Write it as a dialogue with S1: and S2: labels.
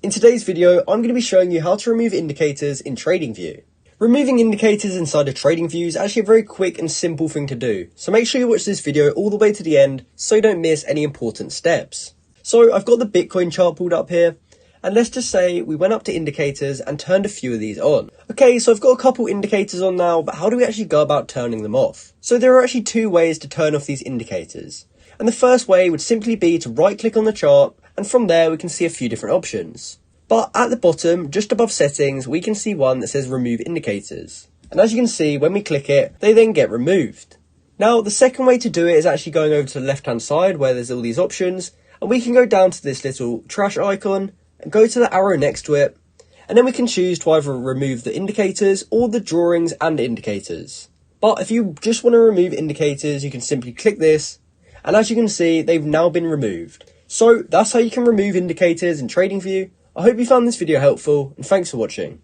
S1: In today's video, I'm going to be showing you how to remove indicators in Tradingview. Removing indicators inside of Tradingview is actually a very quick and simple thing to do, so make sure you watch this video all the way to the end so you don't miss any important steps. So I've got the Bitcoin chart pulled up here, and let's just say we went up to indicators and turned a few of these on. Okay, so I've got a couple indicators on now, but how do we actually go about turning them off? So there are actually two ways to turn off these indicators. And the first way would simply be to right click on the chart, and from there we can see a few different options. But at the bottom, just above settings, we can see one that says remove indicators. And as you can see, when we click it, they then get removed. Now, the second way to do it is actually going over to the left hand side where there's all these options, and we can go down to this little trash icon and go to the arrow next to it, and then we can choose to either remove the indicators or the drawings and indicators. But if you just want to remove indicators, you can simply click this, and as you can see, they've now been removed. So that's how you can remove indicators in Tradingview. I hope you found this video helpful, and thanks for watching.